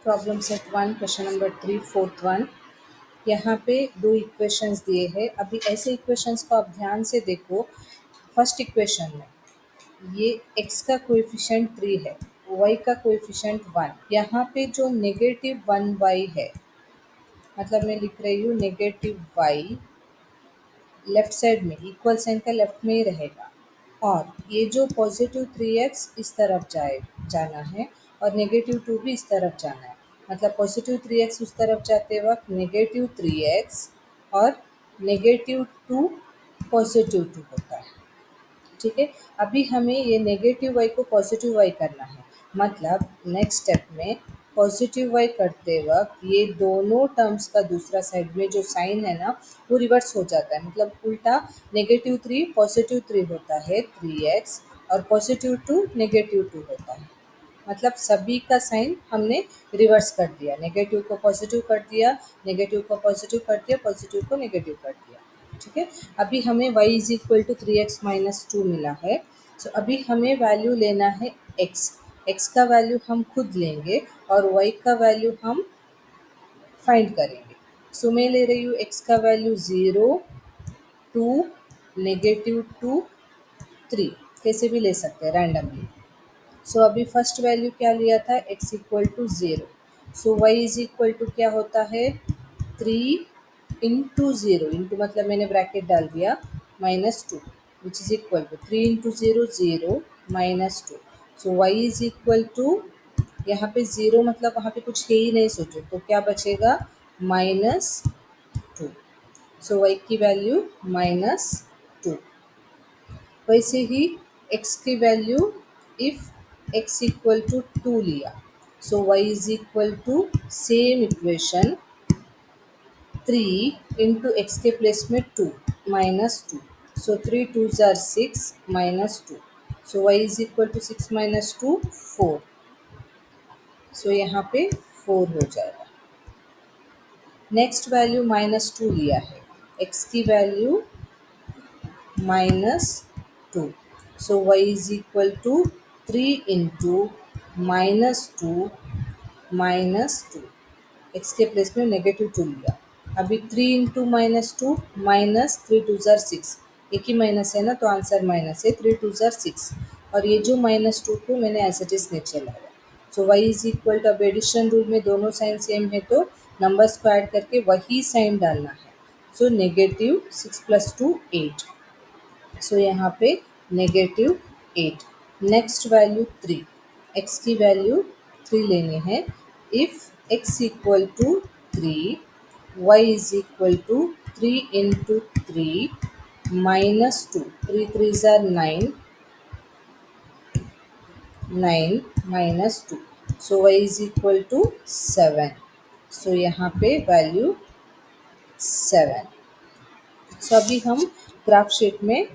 Problem set 1 question number 3 fourth one. यहाँ पे दो इक्वेशंस दिए हैं। अभी ऐसे इक्वेशंस को आप ध्यान से देखो। फर्स्ट इक्वेशन में ये x का कोएफिशिएंट 3 है, y का कोएफिशिएंट 1। यहाँ पे जो नेगेटिव 1y है, मतलब मैं लिख रही हूँ नेगेटिव y लेफ्ट साइड में, इक्वल साइन का लेफ्ट में ही रहेगा। और ये जो पॉजिटिव 3x इस तरफ जाना है और नेगेटिव 2 भी इस तरफ जाना है। मतलब पॉजिटिव 3x उस तरफ जाते वक्त नेगेटिव 3x और नेगेटिव 2 पॉजिटिव 2 होता है। ठीक है, अभी हमें ये नेगेटिव वाई को पॉजिटिव वाई करना है। मतलब नेक्स्ट स्टेप में पॉजिटिव वाई करते वक्त ये दोनों टर्म्स का दूसरा साइड में जो साइन है ना, वो रिवर्स हो जाता है। मतलब उल्टा नेगेटिव 3 पॉजिटिव 3 होता है 3x, और पॉजिटिव 2 नेगेटिव 2 होता है। मतलब सभी का साइन हमने रिवर्स कर दिया, नेगेटिव को पॉजिटिव कर दिया, नेगेटिव को पॉजिटिव कर दिया, पॉजिटिव को नेगेटिव कर दिया। ठीक है, अभी हमें y is equal to 3x minus 2 मिला है। सो अभी हमें वैल्यू लेना है x का वैल्यू हम खुद लेंगे और y का वैल्यू हम फाइंड करेंगे। सो मैं ले रही हूँ x का वैल्यू 0, 2, नेगेटिव 2, 3, कैसे भी ले सकते हैं रैंडमली। सो अभी फर्स्ट वैल्यू क्या लिया था, x equal to 0। So y is equal to क्या होता है 3 इंटू 0, इंटू मतलब मैंने ब्रैकेट डाल दिया, minus 2, which is equal to 3 into 0 0 minus 2। So y is equal to, यहाँ पे 0 मतलब वहाँ पे कुछ है ही नहीं, सोचो तो क्या बचेगा माइनस 2। सो y की वैल्यू माइनस 2। वैसे ही x की value, if x equal to 2 लिया, so y is equal to same equation 3 इंटू एक्स के प्लेस में 2 माइनस 2। सो 3 2 जार 6 minus 2। So y is equal to 6 minus 2 4। So यहाँ पे 4 हो जाएगा। नेक्स्ट वैल्यू माइनस 2 लिया है, x की value minus 2। So y is equal to 3 into minus 2 minus 2, x के प्लेस में नेगेटिव 2 लिया। अभी 3 इंटू माइनस 2 माइनस 3 2 जार 6, एक ही माइनस है ना तो आंसर माइनस है, 3 2 जार 6। और ये जो माइनस 2 को मैंने एज इट इज नीचे लाया। सो y इज इक्वल टू, अब एडिशन रूल में दोनों साइन सेम है तो नंबर्स को ऐड करके वही साइन डालना है। So negative 6 plus 2 8। सो यहाँ पे नेगेटिव 8। नेक्स्ट वैल्यू 3, x की वैल्यू 3 लेनी है। If x equal to 3, y is equal to 3 into 3 minus 2, 3 3 जार 9 9 minus 2। So y is equal to 7। So यहाँ पे वैल्यू 7। सो अभी हम ग्राफ शीट में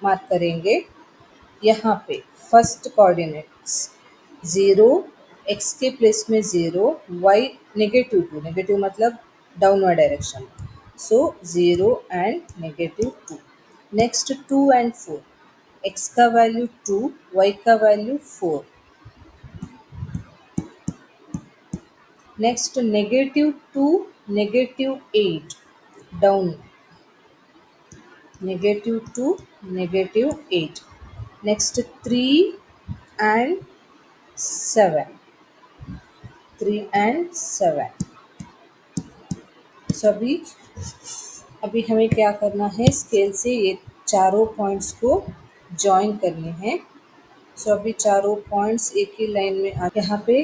मार्क करेंगे। यहाँ पे फर्स्ट कोऑर्डिनेट्स 0, एक्स के प्लेस में 0, वाई नेगेटिव 2, नेगेटिव मतलब downward direction, so 0 and negative 2। Next 2 and 4, x का वैल्यू 2, वाई का value 4। Next negative 2, negative 8 down, negative 2, negative 8। Next 3 and 7, 3 and 7। सो अभी हमें क्या करना है, स्केल से ये चारों पॉइंट्स को जॉइन करने हैं। सो अभी चारों पॉइंट्स एक ही लाइन में यहाँ पे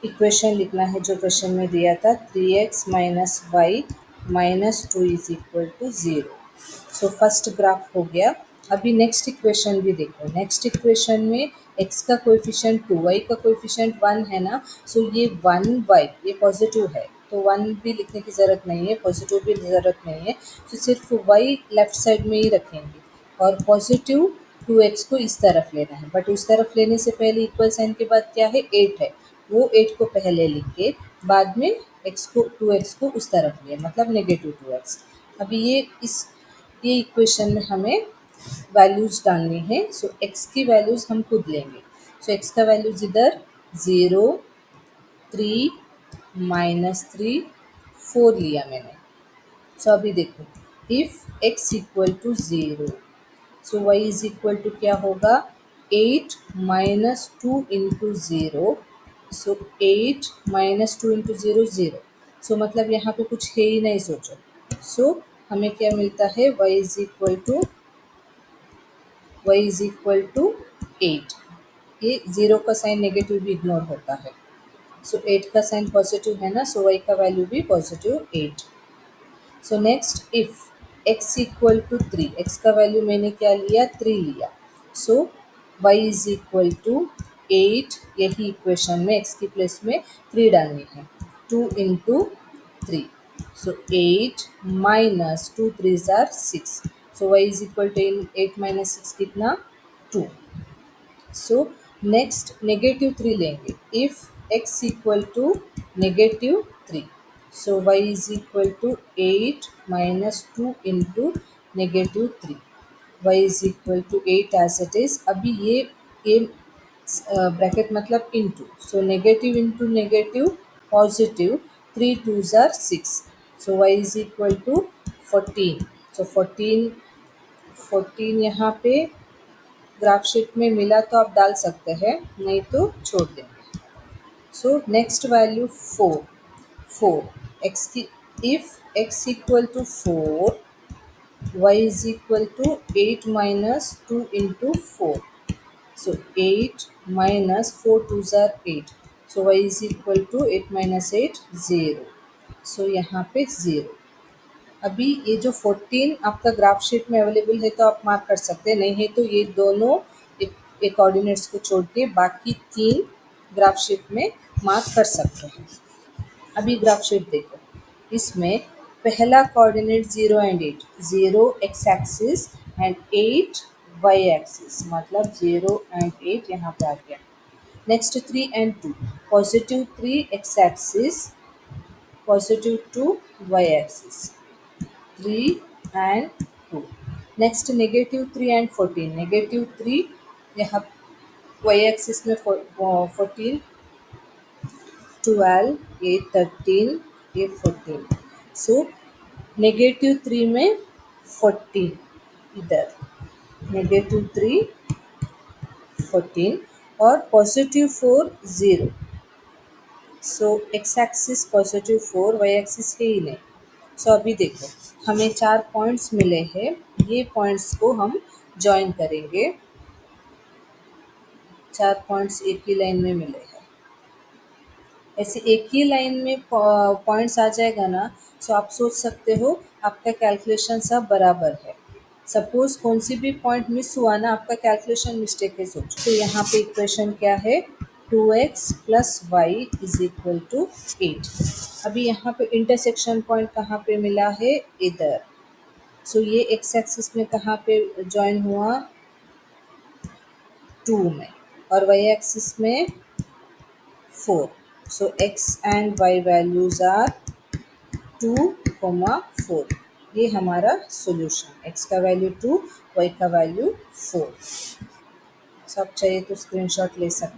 इक्वेशन लिखना है जो क्वेश्चन में दिया था, 3x minus y minus 2 is equal to 0। So first graph हो गया। अभी नेक्स्ट इक्वेशन भी देखो। नेक्स्ट इक्वेशन में x का कोएफिशिएंट 2, y का कोएफिशिएंट 1 है ना। सो ये 1y ये पॉजिटिव है तो 1 भी लिखने की ज़रूरत नहीं है, पॉजिटिव भी ज़रूरत नहीं है। तो सिर्फ y लेफ्ट साइड में ही रखेंगे और पॉजिटिव 2x को इस तरफ लेना है। बट उस तरफ लेने से पहले इक्वल साइन के बाद क्या है 8 है, वो 8 को पहले लिख के बाद में x को 2x को उस तरफ लिया, मतलब नेगेटिव 2x। अभी ये इक्वेशन में हमें वैल्यूज डालनी है। सो x की वैल्यूज हम खुद लेंगे। सो x का वैल्यूज इधर 0, 3 माइनस 3 4 लिया मैंने। सो अभी देखो, if x equal to 0, so y is equal to क्या होगा, 8 minus 2 into zero. So 8 minus 2 into zero 0। So मतलब यहाँ पे कुछ है ही नहीं, सोचो। सो हमें क्या मिलता है, y इज इक्वल टू 8। ये ज़ीरो का साइन नेगेटिव भी इग्नोर होता है। सो 8 का साइन पॉजिटिव है ना, सो y का वैल्यू भी positive 8। So next, if x equal to 3, x का वैल्यू मैंने क्या लिया, 3 लिया। So y is equal to 8, यही इक्वेशन में x की प्लेस में 3 डालनी है। 2 इंटू 3, सो 8 माइनस 2 3 ज़ार 6। So y is equal to 8 minus 6 कितना, 2। सो नेक्स्ट नेगेटिव 3 लेंगे, if x equal to negative 3। So y is equal to 8 minus 2 into negative 3। y is equal to 8 as it is. अभी ये bracket मतलब into, so negative into negative positive, 3 2 ज़ार 6। So y is equal to 14। So 14 यहाँ पे graph sheet में मिला तो आप डाल सकते हैं, नहीं तो छोड़ देंगे। सो नेक्स्ट वैल्यू 4 एक्स की, if x equal to 4, y is equal to 8 minus 2 into 4। So 8 minus 4 2 ज़ार 8। So y is equal to 8 minus 8 0। So यहाँ पे 0। अभी ये जो 14 आपका ग्राफ शीट में अवेलेबल है तो आप मार्क कर सकते हैं, नहीं है तो ये दोनों एक कोऑर्डिनेट्स को छोड़ के बाकी 3 ग्राफ शीट में मार्क कर सकते हैं। अभी ग्राफ शीट देखो, इसमें पहला coordinate 0 and 8, 0 x axis and 8 y axis, मतलब 0 एंड 8 यहाँ पे आ गया। Next 3 and 2, positive 3 x axis, positive 2 y axis, 3 and 2. Next negative 3 and 14, negative 3 यहाँ वाई एक्सिस में 14, 12, ये 13, ये 14। सो नेगेटिव 3 में 14, इधर नेगेटिव 3 14 और positive 4 0। So x axis positive 4, y axis है ही नहीं। सो अभी देखो, हमें 4 पॉइंट्स मिले हैं, ये पॉइंट्स को हम जॉइन करेंगे। 4 पॉइंट्स एक ही लाइन में मिले हैं, ऐसे एक ही लाइन में पॉइंट्स आ जाएगा ना, सो आप सोच सकते हो आपका कैलकुलेशन सब बराबर है। सपोज कौन सी भी पॉइंट मिस हुआ ना, आपका कैलकुलेशन मिस्टेक है, सोचो। तो यहाँ पे इक्वेशन क्या है, 2x plus y is equal to 8। अभी यहाँ पे इंटरसेक्शन पॉइंट कहाँ पे मिला है, इधर। सो ये एक्स एक्सिस में कहाँ पे जॉइन हुआ, 2 में, और वाई एक्सिस में 4। So x and y values are 2, 4। ये हमारा सॉल्यूशन, एक्स का वैल्यू 2, वाई का वैल्यू 4। सब चाहिए तो स्क्रीनशॉट ले सकते हैं।